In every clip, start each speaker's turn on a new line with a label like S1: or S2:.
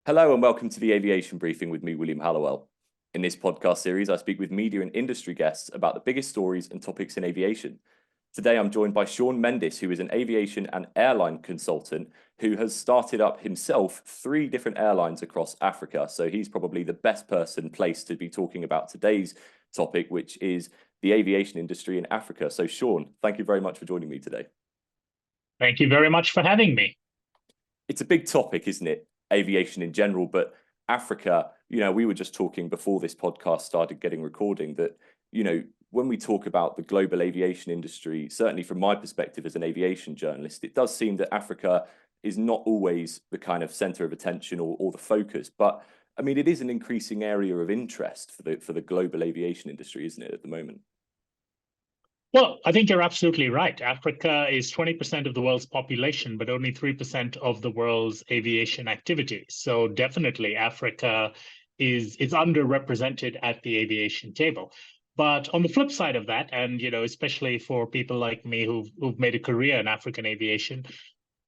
S1: Hello and welcome to the Aviation Briefing with me, William Hallowell. In this podcast series, I speak with media and industry guests about the biggest stories and topics in aviation. Today, I'm joined by Sean Mendis, who is an aviation and airline consultant who has started up himself 3 different airlines across Africa. So he's probably the best person placed to be talking about today's topic, which is the aviation industry in Africa. So Sean, thank you very much for joining me today.
S2: Thank you very much for having me.
S1: It's a big topic, isn't it? Aviation in general, but Africa, we were just talking before this podcast started getting recording that, when we talk about the global aviation industry, certainly from my perspective as an aviation journalist, it does seem that Africa is not always the kind of center of attention or the focus. But I mean, it is an increasing area of interest for the global aviation industry, isn't it, at the moment?
S2: Well, I think you're absolutely right. Africa is 20% of the world's population, but only 3% of the world's aviation activity. So definitely Africa is underrepresented at the aviation table. But on the flip side of that, and especially for people like me who've made a career in African aviation,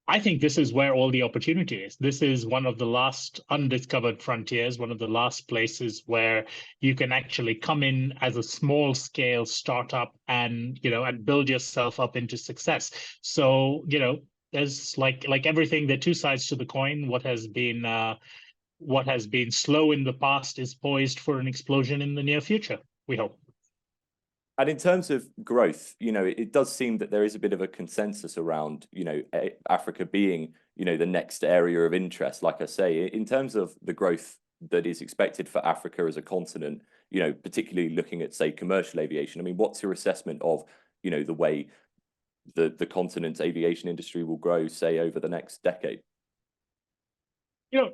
S2: I think this is where all the opportunity is. This is one of the last undiscovered frontiers, one of the last places where you can actually come in as a small scale startup and build yourself up into success. So, there's like everything, there are 2 sides to the coin. What has been slow in the past is poised for an explosion in the near future, we hope.
S1: And in terms of growth, it does seem that there is a bit of a consensus around, Africa being, the next area of interest. Like I say, in terms of the growth that is expected for Africa as a continent, particularly looking at, say, commercial aviation. I mean, what's your assessment of, the way the continent's aviation industry will grow, say, over the next decade?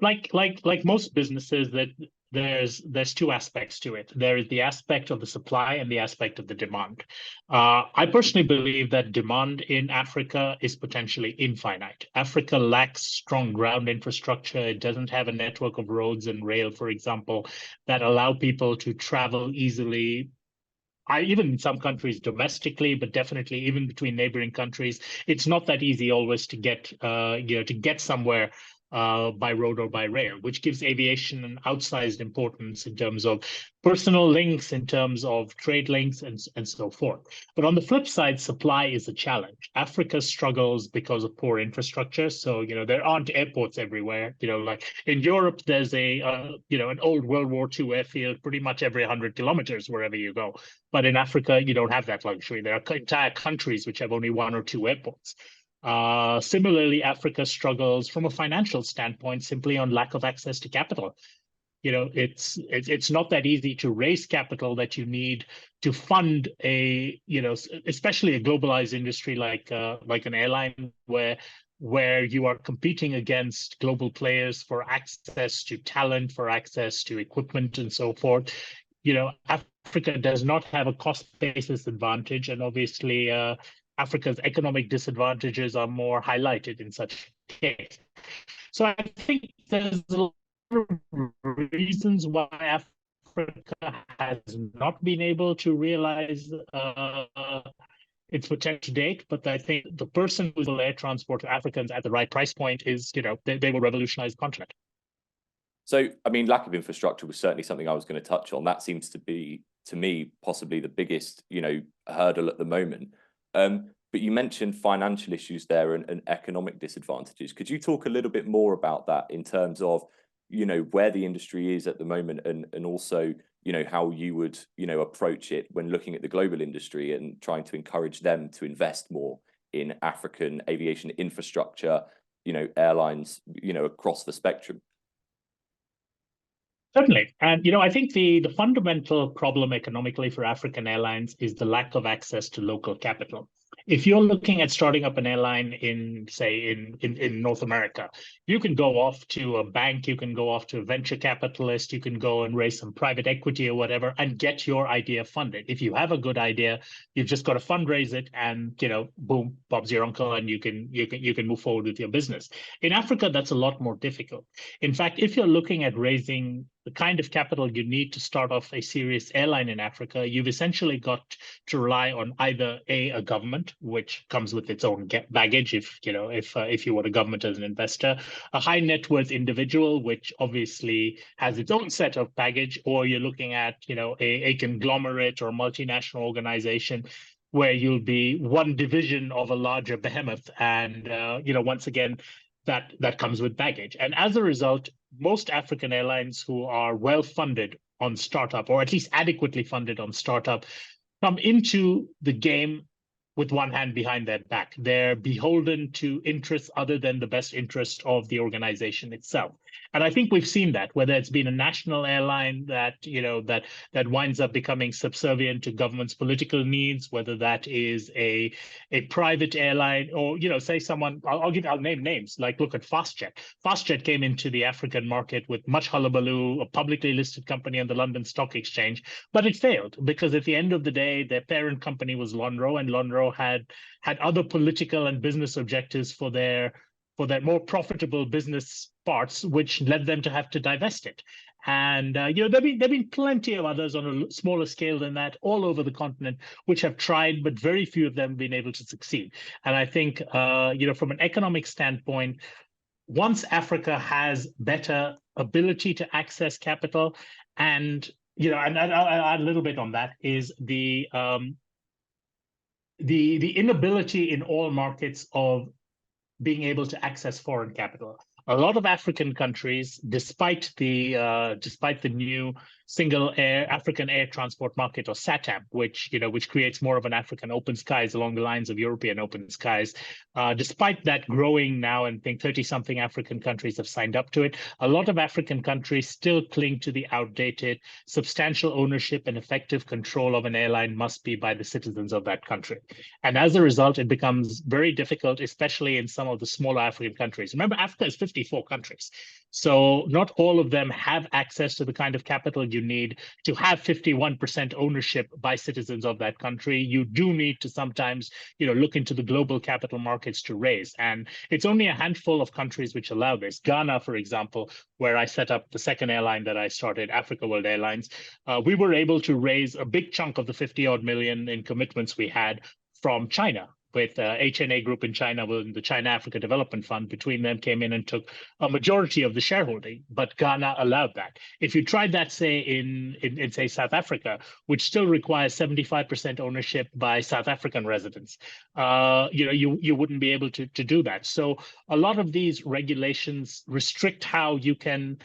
S2: Like most businesses, that there's 2 aspects to it. There is the aspect of the supply and the aspect of the demand. I personally believe that demand in Africa is potentially infinite. Africa lacks strong ground infrastructure. It doesn't have a network of roads and rail, for example, that allow people to travel easily. Even in some countries domestically, but definitely even between neighboring countries, it's not that easy always to get somewhere by road or by rail, which gives aviation an outsized importance in terms of personal links, in terms of trade links, and so forth. But on the flip side, supply is a challenge. Africa struggles because of poor infrastructure. So, there aren't airports everywhere. Like in Europe, there's an old World War II airfield pretty much every 100 kilometers wherever you go. But in Africa, you don't have that luxury. There are entire countries which have only 1 or 2 airports. Similarly, Africa struggles from a financial standpoint simply on lack of access to capital. It's not that easy to raise capital that you need to fund especially a globalized industry like an airline where you are competing against global players for access to talent, for access to equipment, and so forth. Africa does not have a cost basis advantage, and obviously Africa's economic disadvantages are more highlighted in such case. So I think there's a lot of reasons why Africa has not been able to realize its potential to date, but I think the person who will air transport to Africans at the right price point is, they will revolutionize the continent.
S1: So, I mean, lack of infrastructure was certainly something I was going to touch on. That seems to be, to me, possibly the biggest, hurdle at the moment. But you mentioned financial issues there and economic disadvantages. Could you talk a little bit more about that in terms of, where the industry is at the moment and also, how you would, approach it when looking at the global industry and trying to encourage them to invest more in African aviation infrastructure, airlines, across the spectrum?
S2: Certainly. And, I think the fundamental problem economically for African airlines is the lack of access to local capital. If you're looking at starting up an airline in North America, you can go off to a bank, you can go off to a venture capitalist, you can go and raise some private equity or whatever and get your idea funded. If you have a good idea, you've just got to fundraise it and, boom, Bob's your uncle, and you can move forward with your business. In Africa, that's a lot more difficult. In fact, if you're looking at raising the kind of capital you need to start off a serious airline in Africa, you've essentially got to rely on either a government, which comes with its own baggage, if you want a government as an investor, a high net worth individual, which obviously has its own set of baggage, or you're looking at a conglomerate or multinational organization where you'll be one division of a larger behemoth, and once again, that comes with baggage. And as a result, most African airlines who are well funded on startup, or at least adequately funded on startup, come into the game with one hand behind their back. They're beholden to interests other than the best interest of the organization itself. And I think we've seen that, whether it's been a national airline that winds up becoming subservient to government's political needs, whether that is a private airline, or say someone, I'll name names, like look at FastJet. FastJet came into the African market with much hullabaloo, a publicly listed company on the London Stock Exchange, but it failed because at the end of the day, their parent company was Lonrho, and Lonrho had other political and business objectives for their more profitable business parts, which led them to have to divest it. And there've been plenty of others on a smaller scale than that all over the continent, which have tried, but very few of them have been able to succeed. And I think from an economic standpoint, once Africa has better ability to access capital, and and I'll add a little bit on that, is the inability in all markets of being able to access foreign capital. A lot of African countries, despite the new single African air transport market, or SATAM, which creates more of an African open skies along the lines of European open skies, despite that growing now, and I think 30-something African countries have signed up to it, a lot of African countries still cling to the outdated substantial ownership and effective control of an airline must be by the citizens of that country. And as a result, it becomes very difficult, especially in some of the smaller African countries. Remember, Africa is 54 countries. So not all of them have access to the kind of capital you need to have 51% ownership by citizens of that country. You do need to sometimes, look into the global capital markets to raise. And it's only a handful of countries which allow this. Ghana, for example, where I set up the second airline that I started, Africa World Airlines, we were able to raise a big chunk of the 50-odd million in commitments we had from China, with HNA Group in China, with the China Africa Development Fund. Between them came in and took a majority of the shareholding, but Ghana allowed that. If you tried that, say, in say, South Africa, which still requires 75% ownership by South African residents, you wouldn't be able to do that. So a lot of these regulations restrict how you can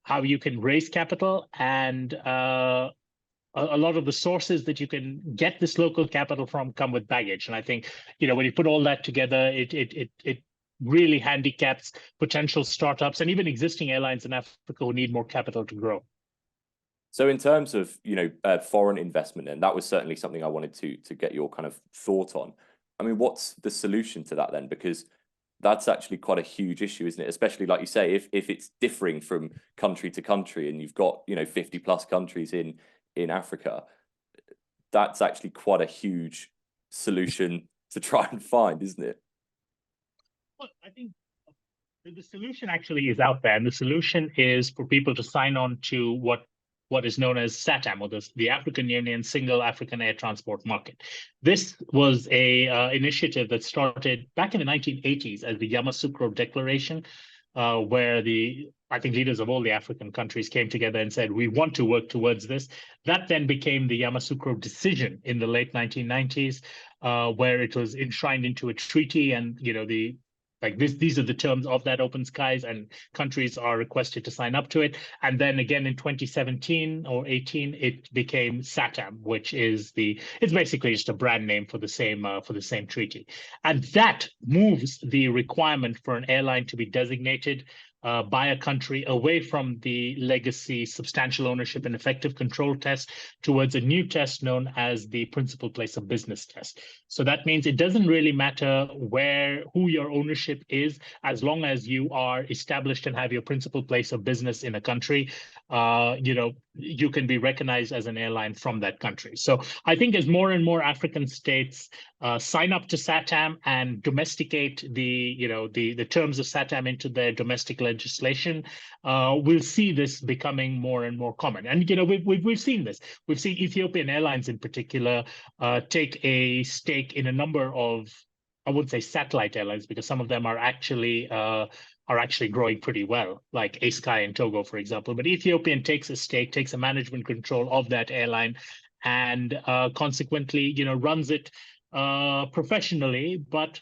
S2: raise capital, and a lot of the sources that you can get this local capital from come with baggage. And I think, when you put all that together, it really handicaps potential startups and even existing airlines in Africa who need more capital to grow.
S1: So in terms of, foreign investment, then that was certainly something I wanted to get your kind of thought on. I mean, what's the solution to that then? Because that's actually quite a huge issue, isn't it? Especially, like you say, if it's differing from country to country, and you've got 50 plus countries in Africa, that's actually quite a huge solution to try and find, isn't it?
S2: Well, I think the solution actually is out there, and the solution is for people to sign on to what is known as SATAM, or the African Union Single African Air Transport Market. This was a initiative that started back in the 1980s as the Yamoussoukro Declaration, where I think leaders of all the African countries came together and said, we want to work towards this. That then became the Yamoussoukro Decision in the late 1990s, where it was enshrined into a treaty, and these are the terms of that open skies, and countries are requested to sign up to it. And then again in 2017 or 18, it became SATAM, which is it's basically just a brand name for the same treaty. And that moves the requirement for an airline to be designated by a country away from the legacy substantial ownership and effective control test towards a new test known as the principal place of business test. So that means it doesn't really matter who your ownership is, as long as you are established and have your principal place of business in a country, you can be recognized as an airline from that country. So I think as more and more African states sign up to SATAM and domesticate the terms of SATAM into their domestic legislation, we'll see this becoming more and more common. And we've seen this. We've seen Ethiopian Airlines in particular take a stake in a number of, I wouldn't say satellite airlines, because some of them are actually growing pretty well, like ASky in Togo, for example. But Ethiopian takes a stake, takes a management control of that airline, and consequently, runs it professionally, but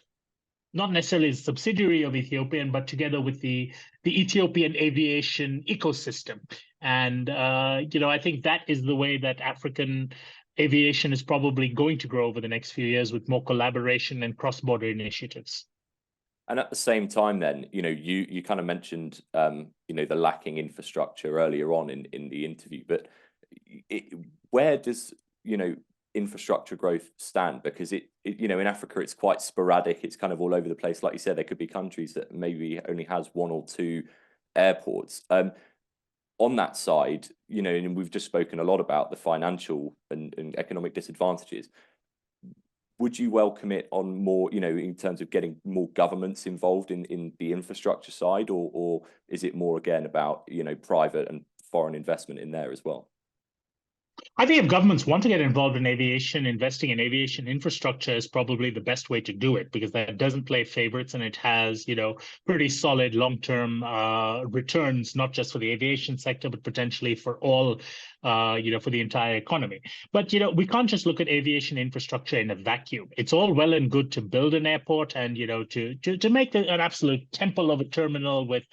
S2: not necessarily as a subsidiary of Ethiopian, but together with the Ethiopian aviation ecosystem. And I think that is the way that African aviation is probably going to grow over the next few years, with more collaboration and cross-border initiatives.
S1: And at the same time, then, you kind of mentioned, the lacking infrastructure earlier on in the interview, but where does, infrastructure growth stand? Because in Africa, it's quite sporadic. It's kind of all over the place. Like you said, there could be countries that maybe only has one or two airports. On that side, and we've just spoken a lot about the financial and economic disadvantages. Would you welcome it on more, in terms of getting more governments involved in the infrastructure side, or is it more again about, private and foreign investment in there as well?
S2: I think if governments want to get involved in aviation, investing in aviation infrastructure is probably the best way to do it, because that doesn't play favorites, and it has, pretty solid long-term returns, not just for the aviation sector, but potentially for all, for the entire economy. But, we can't just look at aviation infrastructure in a vacuum. It's all well and good to build an airport and, to make an absolute temple of a terminal with,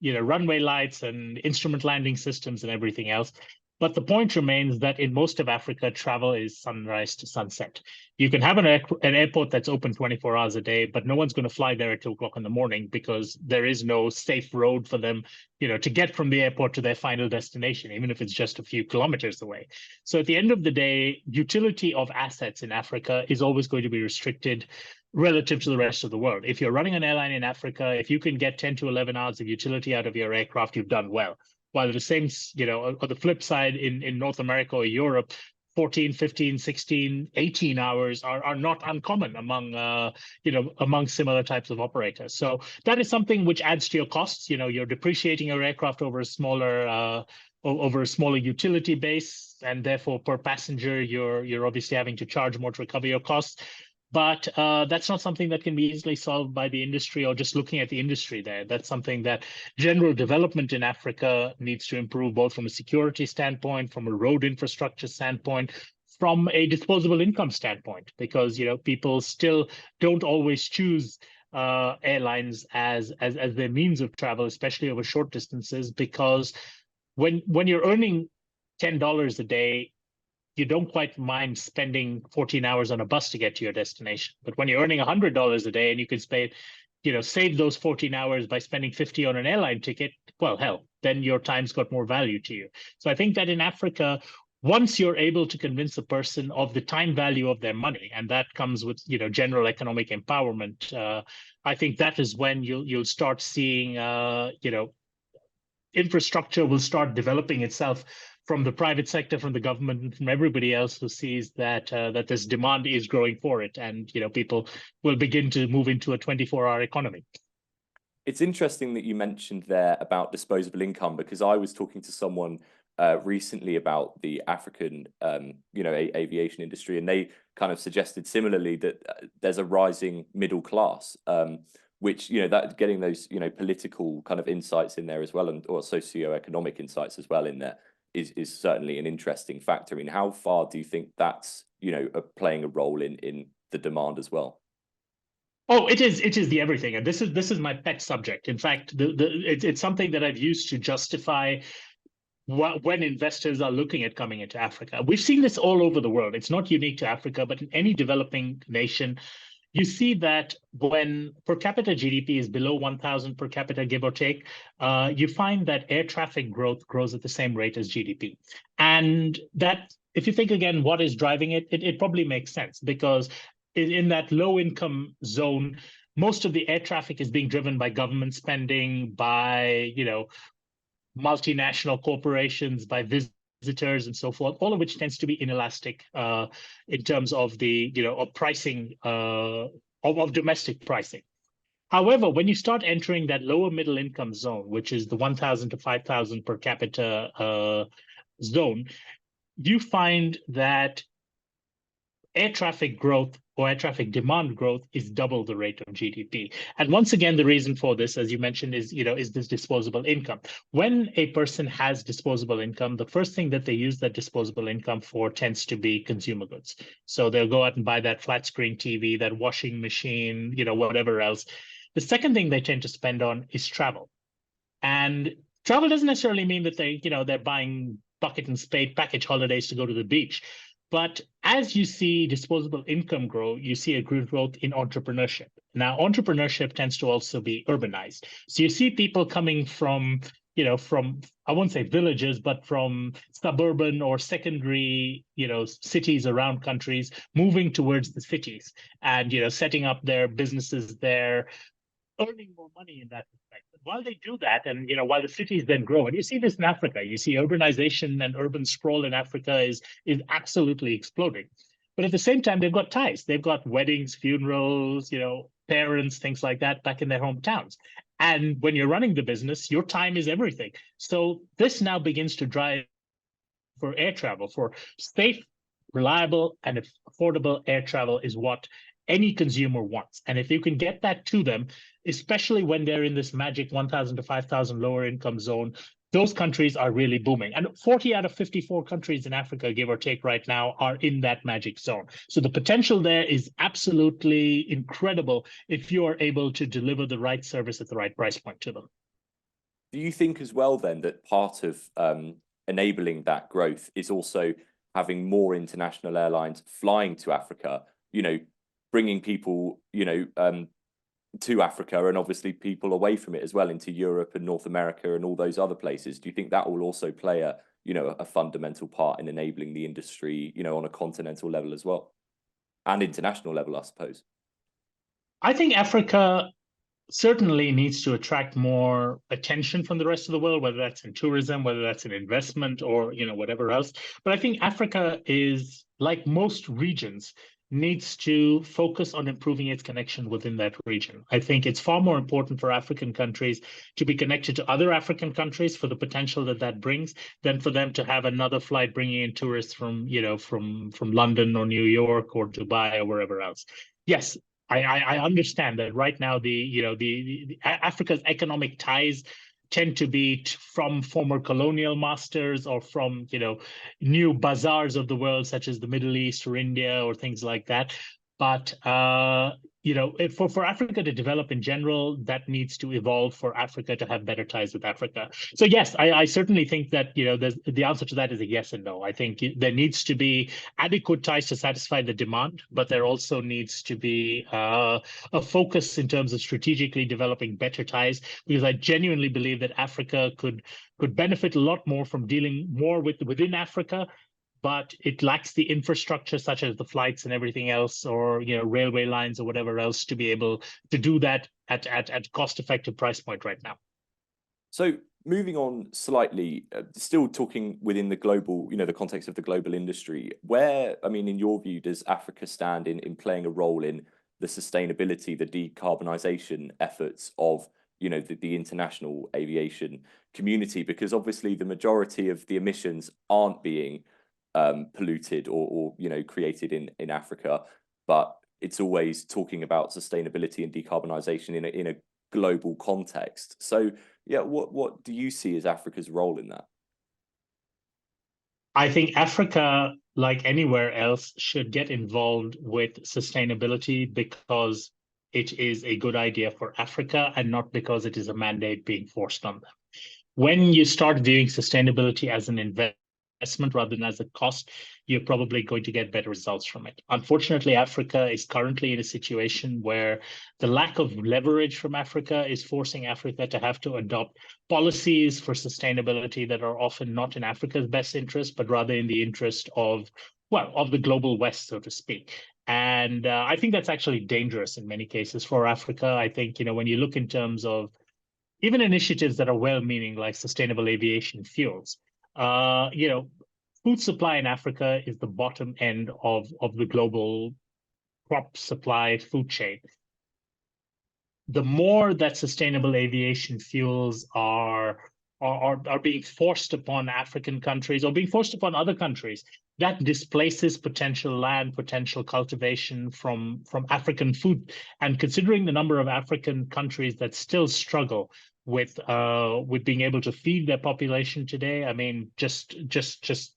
S2: runway lights and instrument landing systems and everything else. But the point remains that in most of Africa, travel is sunrise to sunset. You can have an airport that's open 24 hours a day, but no one's going to fly there at 2 o'clock in the morning, because there is no safe road for them, to get from the airport to their final destination, even if it's just a few kilometers away. So at the end of the day, utility of assets in Africa is always going to be restricted relative to the rest of the world. If you're running an airline in Africa, if you can get 10 to 11 hours of utility out of your aircraft, you've done well. While the same, on the flip side, in North America or Europe, 14, 15, 16, 18 hours are not uncommon among similar types of operators. So that is something which adds to your costs. You're depreciating your aircraft over a smaller utility base, and therefore per passenger, you're obviously having to charge more to recover your costs. But that's not something that can be easily solved by the industry or just looking at the industry there. That's something that general development in Africa needs to improve, both from a security standpoint, from a road infrastructure standpoint, from a disposable income standpoint, because people still don't always choose airlines as their means of travel, especially over short distances, because when you're earning $10 a day, you don't quite mind spending 14 hours on a bus to get to your destination. But when you're earning $100 a day and you can save those 14 hours by spending 50 on an airline ticket, well, hell, then your time's got more value to you. So I think that in Africa, once you're able to convince a person of the time value of their money, and that comes with general economic empowerment, I think that is when you'll start seeing infrastructure will start developing itself from the private sector, from the government, and from everybody else who sees that this demand is growing for it, and people will begin to move into a 24-hour economy.
S1: It's interesting that you mentioned there about disposable income, because I was talking to someone recently about the African, aviation industry, and they kind of suggested similarly that there's a rising middle class, which that getting those political kind of insights in there as well, and or socioeconomic insights as well in there is certainly an interesting factor. I mean, how far do you think that's playing a role in the demand as well?
S2: Oh, it is the everything, and this is my pet subject. In fact, it's something that I've used to justify when investors are looking at coming into Africa. We've seen this all over the world. It's not unique to Africa, but in any developing nation, you see that when per capita GDP is below 1,000 per capita, give or take, you find that air traffic growth grows at the same rate as GDP. And that, if you think again, what is driving it, it probably makes sense, because in that low income zone, most of the air traffic is being driven by government spending, by, multinational corporations, by visitors and so forth, all of which tends to be inelastic in terms of the, of pricing, of domestic pricing. However, when you start entering that lower middle income zone, which is the 1,000 to 5,000 per capita zone, you find that air traffic growth or air traffic demand growth is double the rate of GDP. And once again, the reason for this, as you mentioned, is, is this disposable income. When a person has disposable income, the first thing that they use that disposable income for tends to be consumer goods. So they'll go out and buy that flat screen TV, that washing machine, whatever else. The second thing they tend to spend on is travel. And travel doesn't necessarily mean that they're buying bucket and spade package holidays to go to the beach. But as you see disposable income grow, you see a growth in entrepreneurship. Now, entrepreneurship tends to also be urbanized. So you see people coming from, from, I won't say villages, but from suburban or secondary, cities around countries, moving towards the cities and, setting up their businesses there, earning more money in that respect. But while they do that, and while the cities then grow, and you see this in Africa, you see urbanization and urban sprawl in Africa is absolutely exploding. But at the same time, they've got ties. They've got weddings, funerals, parents, things like that back in their hometowns. And when you're running the business, your time is everything. So this now begins to drive for air travel, for safe, reliable, and affordable air travel is what any consumer wants. And if you can get that to them, especially when they're in this magic 1,000 to 5,000 lower income zone, those countries are really booming. And 40 out of 54 countries in Africa, give or take right now, are in that magic zone. So the potential there is absolutely incredible if you are able to deliver the right service at the right price point to them.
S1: Do you think as well then that part of enabling that growth is also having more international airlines flying to Africa, bringing people, to Africa, and obviously people away from it as well into Europe and North America and all those other places? Do you think that will also play a fundamental part in enabling the industry, on a continental level as well, and international level, I suppose?
S2: I think Africa certainly needs to attract more attention from the rest of the world, whether that's in tourism, whether that's in investment, or whatever else. But I think Africa is, like most regions, needs to focus on improving its connection within that region. I think it's far more important for African countries to be connected to other African countries for the potential that brings than for them to have another flight bringing in tourists from, from London or New York or Dubai or wherever else. Yes, I understand that right now the Africa's economic ties tend to be from former colonial masters or from new bazaars of the world, such as the Middle East or India or things like that. But for Africa to develop in general, that needs to evolve for Africa to have better ties with Africa. So yes, I certainly think that the answer to that is a yes and no. I think there needs to be adequate ties to satisfy the demand, but there also needs to be a focus in terms of strategically developing better ties, because I genuinely believe that Africa could benefit a lot more from dealing more within Africa, but it lacks the infrastructure such as the flights and everything else, or railway lines or whatever else, to be able to do that at cost-effective price point right now.
S1: So moving on slightly, still talking within the global, the context of the global industry, where, in your view, does Africa stand in playing a role in the sustainability, the decarbonisation efforts of the international aviation community? Because obviously the majority of the emissions aren't being polluted or created in Africa, but it's always talking about sustainability and decarbonisation in a global context. So yeah, what do you see as Africa's role in that?
S2: I think Africa, like anywhere else, should get involved with sustainability because it is a good idea for Africa and not because it is a mandate being forced on them. When you start viewing sustainability as an investment rather than as a cost, you're probably going to get better results from it. Unfortunately, Africa is currently in a situation where the lack of leverage from Africa is forcing Africa to have to adopt policies for sustainability that are often not in Africa's best interest, but rather in the interest of the global West, so to speak. And I think that's actually dangerous in many cases for Africa. I think, when you look in terms of even initiatives that are well-meaning, like sustainable aviation fuels, food supply in Africa is the bottom end of the global crop supply food chain. The more that sustainable aviation fuels are being forced upon African countries or being forced upon other countries, that displaces potential land, potential cultivation from African food. And considering the number of African countries that still struggle with being able to feed their population today, I mean, just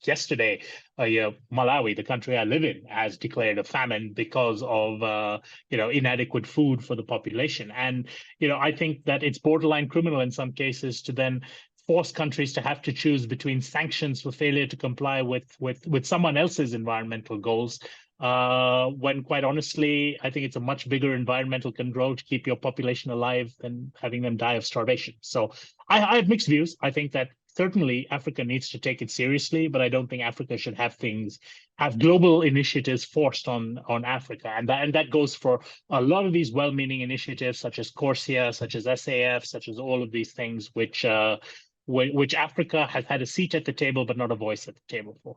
S2: yesterday, Malawi, the country I live in, has declared a famine because of inadequate food for the population. And I think that it's borderline criminal in some cases to then force countries to have to choose between sanctions for failure to comply with someone else's environmental goals, when quite honestly, I think it's a much bigger environmental control to keep your population alive than having them die of starvation. So I have mixed views. I think that certainly Africa needs to take it seriously, but I don't think Africa should have global initiatives forced on Africa. And that goes for a lot of these well-meaning initiatives, such as Corsia, such as SAF, such as all of these things, which Africa has had a seat at the table, but not a voice at the table for.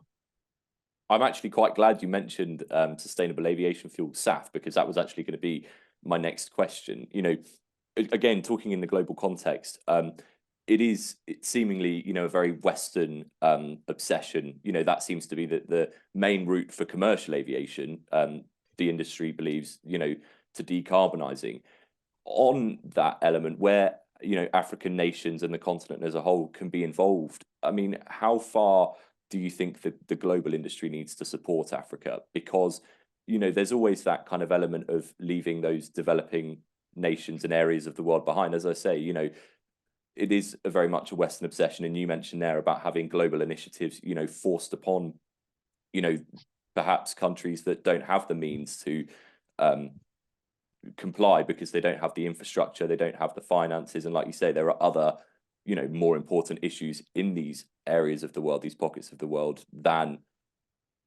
S1: I'm actually quite glad you mentioned sustainable aviation fuel, SAF, because that was actually going to be my next question. Again, talking in the global context, it's seemingly, a very Western obsession. That seems to be the main route for commercial aviation. The industry believes, to decarbonising. On that element where, African nations and the continent as a whole can be involved, I mean, how far do you think that the global industry needs to support Africa? Because, there's always that kind of element of leaving those developing nations and areas of the world behind. As I say, it is very much a Western obsession. And you mentioned there about having global initiatives, forced upon, perhaps countries that don't have the means to comply because they don't have the infrastructure, they don't have the finances. And like you say, there are other, more important issues in these areas of the world, these pockets of the world, than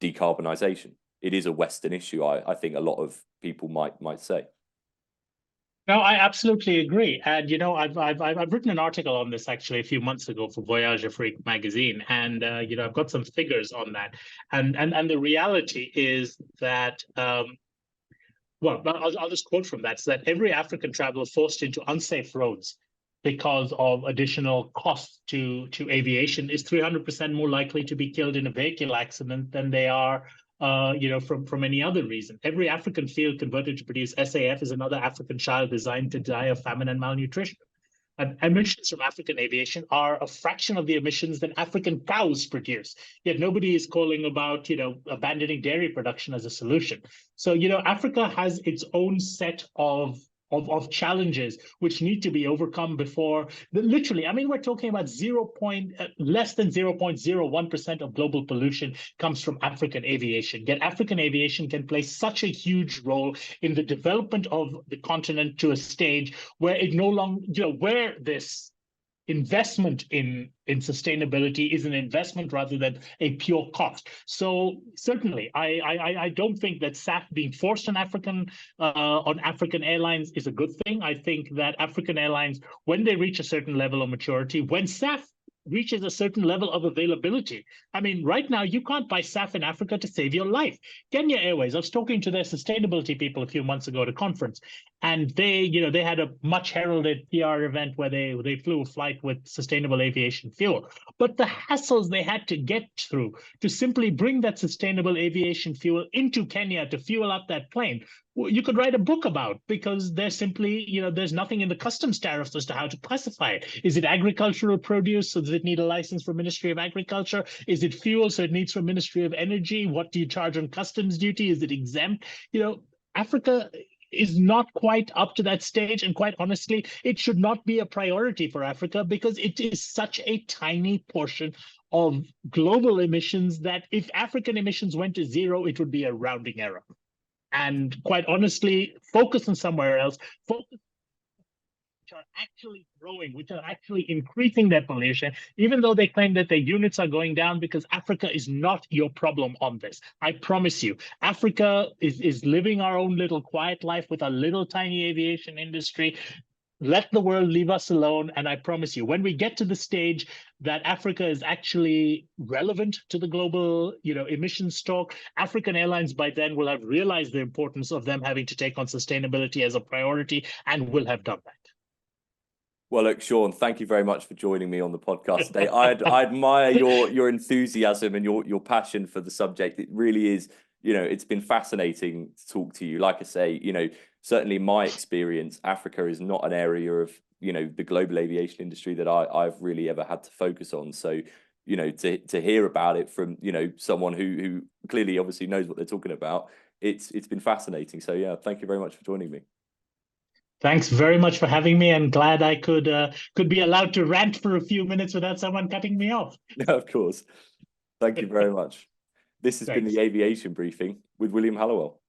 S1: decarbonisation. It is a Western issue, I think a lot of people might say.
S2: No, I absolutely agree. And I've written an article on this actually a few months ago for Voyage Afrique magazine, and I've got some figures on that. And the reality is that well, I'll just quote from that: so that every African traveler forced into unsafe roads because of additional costs to aviation is 300% more likely to be killed in a vehicle accident than they are from any other reason. Every African field converted to produce SAF is another African child designed to die of famine and malnutrition. And emissions from African aviation are a fraction of the emissions that African cows produce. Yet nobody is calling about, abandoning dairy production as a solution. So, Africa has its own set of challenges which need to be overcome before literally, I mean, we're talking about less than 0.01% of global pollution comes from African aviation. Yet African aviation can play such a huge role in the development of the continent to a stage where it no longer, where this investment in sustainability is an investment rather than a pure cost. So certainly, I don't think that SAF being forced on African airlines is a good thing. I think that African airlines, when they reach a certain level of maturity, when SAF reaches a certain level of availability. I mean, right now, you can't buy SAF in Africa to save your life. Kenya Airways, I was talking to their sustainability people a few months ago at a conference, and they had a much heralded PR event where they flew a flight with sustainable aviation fuel. But the hassles they had to get through to simply bring that sustainable aviation fuel into Kenya to fuel up that plane, you could write a book about, because there's simply, there's nothing in the customs tariffs as to how to classify it. Is it agricultural produce, so does it need a license from Ministry of Agriculture? Is it fuel, so it needs from Ministry of Energy? What do you charge on customs duty? Is it exempt? Africa is not quite up to that stage, and quite honestly, it should not be a priority for Africa, because it is such a tiny portion of global emissions that if African emissions went to zero, it would be a rounding error. And quite honestly, focus on somewhere else. Focus which are actually growing, which are actually increasing their pollution, even though they claim that their units are going down, because Africa is not your problem on this. I promise you, Africa is living our own little quiet life with a little tiny aviation industry. let the world leave us alone. And I promise you, when we get to the stage that Africa is actually relevant to the global, emissions talk, African airlines by then will have realized the importance of them having to take on sustainability as a priority and will have done that.
S1: Well, look, Sean, thank you very much for joining me on the podcast today. I admire your enthusiasm and your passion for the subject. It really is, it's been fascinating to talk to you. Like I say, certainly my experience, Africa is not an area of, the global aviation industry that I've really ever had to focus on. So, to hear about it from, someone who clearly obviously knows what they're talking about, it's been fascinating. So yeah, thank you very much for joining me.
S2: Thanks very much for having me, and glad I could be allowed to rant for a few minutes without someone cutting me off.
S1: No, of course. Thank you very much. This has been the Aviation Briefing with William Hallowell.